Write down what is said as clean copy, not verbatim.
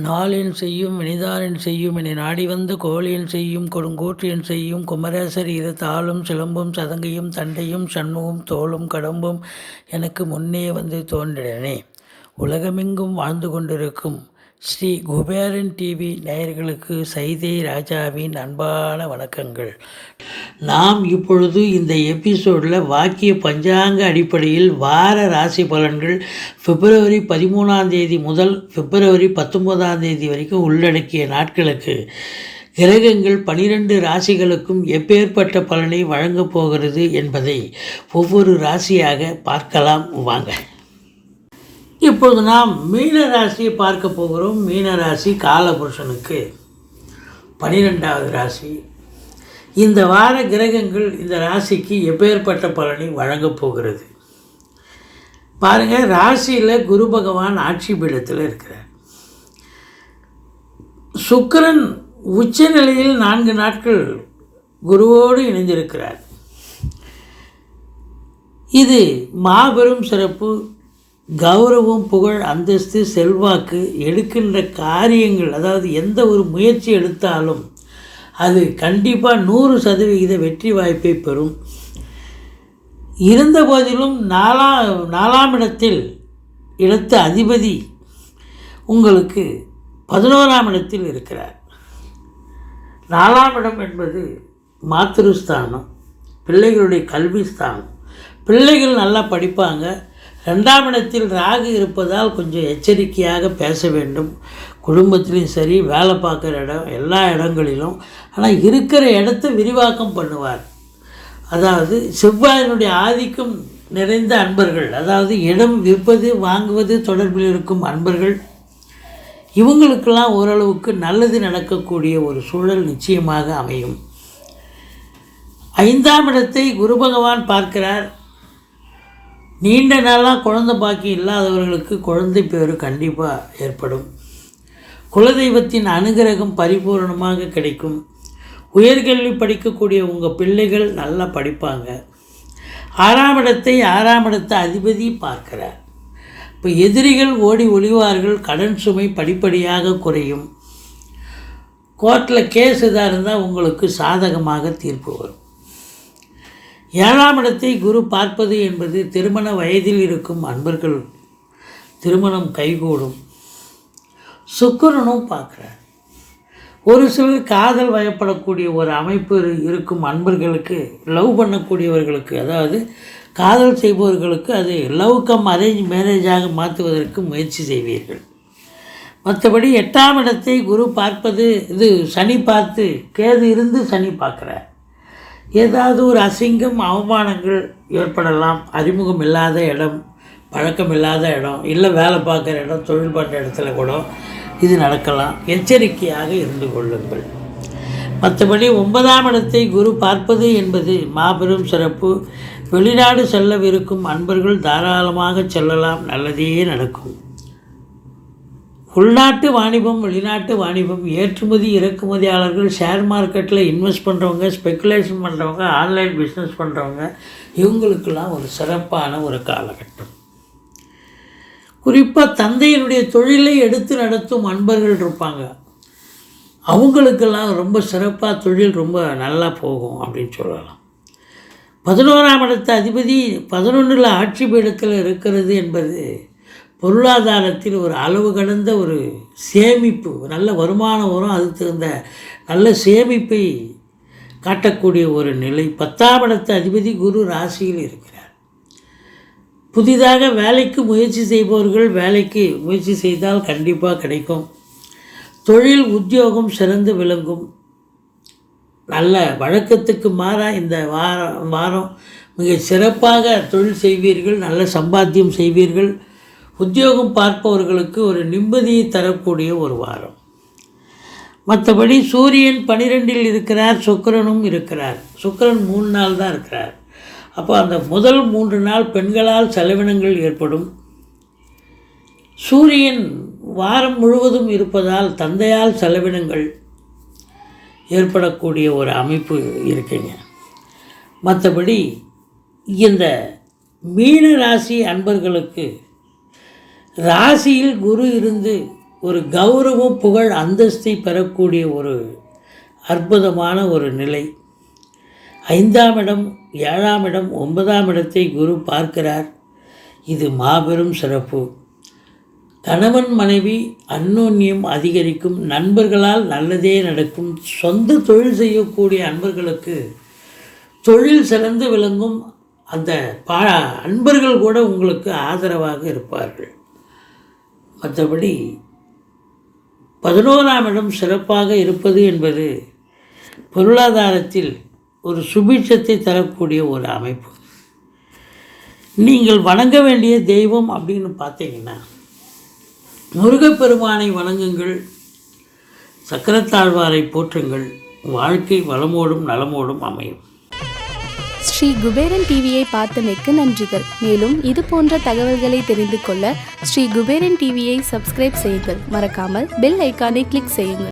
நாளின் செய்யும் வினிதானின் செய்யும் என நாடி வந்த கோழியின் செய்யும் கொடுங்கூற்றியன் செய்யும் குமரேசர் இரு தாளும் சிலம்பும் சதங்கையும் தண்டையும் சண்முகம் தோளும் கடம்பும் எனக்கு முன்னே வந்து தோன்றினே. உலகமெங்கும் வாழ்ந்து கொண்டிருக்கும் ஸ்ரீ குபேரன் டிவி நேயர்களுக்கு சைதை ராஜாவின் அன்பான வணக்கங்கள். நாம் இப்பொழுது இந்த எபிசோடில் வாக்கிய பஞ்சாங்க அடிப்படையில் வார ராசி பலன்கள் பிப்ரவரி 13 முதல் பிப்ரவரி 19 வரைக்கும் உள்ளடக்கிய நாட்களுக்கு கிரகங்கள் 12 ராசிகளுக்கும் எப்பேற்பட்ட பலனை வழங்கப் போகிறது என்பதை ஒவ்வொரு ராசியாக பார்க்கலாம் வாங்க. இப்பொழுது நாம் மீன ராசியை பார்க்க போகிறோம். மீன ராசி காலபுருஷனுக்கு 12வது ராசி. இந்த வார கிரகங்கள் இந்த ராசிக்கு எப்பேற்பட்ட பலனை வழங்கப் போகிறது பாருங்கள். ராசியில் குரு பகவான் ஆட்சி பீடத்தில் இருக்கிறார். சுக்கிரன் உச்ச நிலையில் 4 நாட்கள் குருவோடு இணைந்திருக்கிறார். இது மாபெரும் சிறப்பு. கௌரவம், புகழ், அந்தஸ்து, செல்வாக்கு, எடுக்கின்ற காரியங்கள், அதாவது எந்த ஒரு முயற்சி எடுத்தாலும் அது கண்டிப்பாக 100% வெற்றி வாய்ப்பை பெறும். இருந்த போதிலும் நாலாம் இடத்து அதிபதி உங்களுக்கு 11ஆம் இடத்தில் இருக்கிறார். 4ஆம் இடம் என்பது மாத்ருஸ்தானம், பிள்ளைகளுடைய கல்வி ஸ்தானம். பிள்ளைகள் நல்லா படிப்பாங்க. 2ஆம் இடத்தில் ராகு இருப்பதால் கொஞ்சம் எச்சரிக்கையாக பேச வேண்டும். குடும்பத்திலையும் சரி, வேலை பார்க்குற இடம், எல்லா இடங்களிலும். ஆனால் இருக்கிற இடத்த விரிவாக்கம் பண்ணுவார். அதாவது செவ்வாயினுடைய ஆதிக்கம் நிறைந்த அன்பர்கள், அதாவது இடம் விற்பது வாங்குவது தொடர்பில் இருக்கும் அன்பர்கள், இவங்களுக்கெல்லாம் ஓரளவுக்கு நல்லது நடக்கக்கூடிய ஒரு சூழல் நிச்சயமாக அமையும். 5ஆம் இடத்தை குரு பகவான் பார்க்கிறார். நீண்ட நாளாக குழந்தை பாக்கி இல்லாதவர்களுக்கு குழந்தை பேறு கண்டிப்பாக ஏற்படும். குலதெய்வத்தின் அனுகிரகம் பரிபூர்ணமாக கிடைக்கும். உயர்கல்வி படிக்கக்கூடிய உங்கள் பிள்ளைகள் நல்லா படிப்பாங்க. 6ஆம் இடத்தை அதிபதி பார்க்கிறார். இப்போ எதிரிகள் ஓடி ஒளிவார்கள். கடன் சுமை படிப்படியாக குறையும். கோர்ட்டில் கேஸ் எதாக இருந்தால் உங்களுக்கு சாதகமாக தீர்ப்பு வரும். 7ஆம் இடத்தை குரு பார்ப்பது என்பது திருமண வயதில் இருக்கும் அன்பர்கள் திருமணம் கைகூடும். சுக்கிரனும் பார்க்குறார். ஒரு சிலர் காதல் வயப்படக்கூடிய ஒரு அமைப்பு இருக்கும் அன்பர்களுக்கு, லவ் பண்ணக்கூடியவர்களுக்கு, அதாவது காதல் செய்பவர்களுக்கு அது லவ் கம் அரேஞ்ச் மேரேஜாக மாற்றுவதற்கு முயற்சி செய்வீர்கள். மற்றபடி 8ஆம் இடத்தை குரு பார்ப்பது, இது சனி பார்த்து, கேது இருந்து சனி பார்க்குறார். ஏதாவது ஒரு அசிங்கம், அவமானங்கள் ஏற்படலாம். அறிமுகம் இல்லாத இடம், பழக்கம் இல்லாத இடம், இல்லை வேலை பார்க்குற இடம், தொழில் பண்ணுற இடத்துல கூட இது நடக்கலாம். எச்சரிக்கையாக இருந்து கொள்ளுங்கள். மற்றபடி 9ஆம் இடத்தை குரு பார்ப்பது என்பது மாபெரும் சிறப்பு. வெளிநாடு செல்லவிருக்கும் அன்பர்கள் தாராளமாக செல்லலாம். நல்லதே நடக்கும். உள்நாட்டு வாணிபம், வெளிநாட்டு வாணிபம், ஏற்றுமதி இறக்குமதியாளர்கள், ஷேர் மார்க்கெட்டில் இன்வெஸ்ட் பண்ணுறவங்க, ஸ்பெக்குலேஷன் பண்ணுறவங்க, ஆன்லைன் பிஸ்னஸ் பண்ணுறவங்க, இவங்களுக்கெல்லாம் ஒரு சிறப்பான ஒரு காலகட்டம். குறிப்பாக தந்தையினுடைய தொழிலை எடுத்து நடத்தும் அன்பர்கள் இருப்பாங்க. அவங்களுக்கெல்லாம் ரொம்ப சிறப்பாக தொழில் ரொம்ப நல்லா போகும் அப்படின்னு சொல்லலாம். 11ஆம் இடத்து அதிபதி 11ல் ஆட்சி பீடத்தில் இருக்கிறது என்பது பொருளாதாரத்தில் ஒரு அளவு கடந்த ஒரு சேமிப்பு, நல்ல வருமானம் வரும். அது தகுந்த நல்ல சேமிப்பை காட்டக்கூடிய ஒரு நிலை. 10ஆம் இடத்து அதிபதி குரு ராசியில் இருக்கிறார். புதிதாக வேலைக்கு முயற்சி செய்பவர்கள் வேலைக்கு முயற்சி செய்தால் கண்டிப்பாக கிடைக்கும். தொழில் உத்தியோகம் சிறந்து விளங்கும். நல்ல வழக்கத்துக்கு மாறாக இந்த வாரம் மிக சிறப்பாக தொழில் செய்வீர்கள். நல்ல சம்பாத்தியம் செய்வீர்கள். உத்தியோகம் பார்ப்பவர்களுக்கு ஒரு நிம்மதியை தரக்கூடிய ஒரு வாரம். மற்றபடி சூரியன் 12ல் இருக்கிறார். சுக்கிரனும் இருக்கிறார். சுக்கிரன் 3 நாள் தான் இருக்கிறார். அப்போ அந்த முதல் 3 நாள் பெண்களால் செலவினங்கள் ஏற்படும். சூரியன் வாரம் முழுவதும் இருப்பதால் தந்தையால் செலவினங்கள் ஏற்படக்கூடிய ஒரு அமைப்பு இருக்குங்க. மற்றபடி இந்த மீன ராசி அன்பர்களுக்கு ராசியில் குரு இருந்து ஒரு கௌரவம் புகழ் அந்தஸ்தை பெறக்கூடிய ஒரு அற்புதமான ஒரு நிலை. 5ஆம் இடம் 7ஆம் இடம் 9ஆம் இடத்தை குரு பார்க்கிறார். இது மாபெரும் சிறப்பு. கணவன் மனைவி அந்யோன்யம் அதிகரிக்கும். நண்பர்களால் நல்லதே நடக்கும். சொந்த தொழில் செய்யக்கூடிய அன்பர்களுக்கு தொழில் சிறந்து விளங்கும். அந்த அன்பர்கள் கூட உங்களுக்கு ஆதரவாக இருப்பார்கள். மற்றபடி 11ஆம் இடம் சிறப்பாக இருப்பது என்பது பொருளாதாரத்தில் ஒரு சுபிட்சத்தை தரக்கூடிய ஒரு அமைப்பு. நீங்கள் வணங்க வேண்டிய தெய்வம் அப்படின்னு பார்த்தீங்கன்னா முருகப்பெருமானை வணங்குங்கள், சக்கரத்தாழ்வாரை போற்றுங்கள். வாழ்க்கை வளமோடும் நலமோடும் அமையும். ஸ்ரீ குபேரன் டிவியை பார்த்தமைக்கு நன்றிகள். மேலும் இது போன்ற தகவல்களை தெரிந்து கொள்ள ஸ்ரீ குபேரன் டிவியை சப்ஸ்கிரைப் செய்யுங்கள். மறக்காமல் பெல் ஐக்கானை கிளிக் செய்யுங்கள்.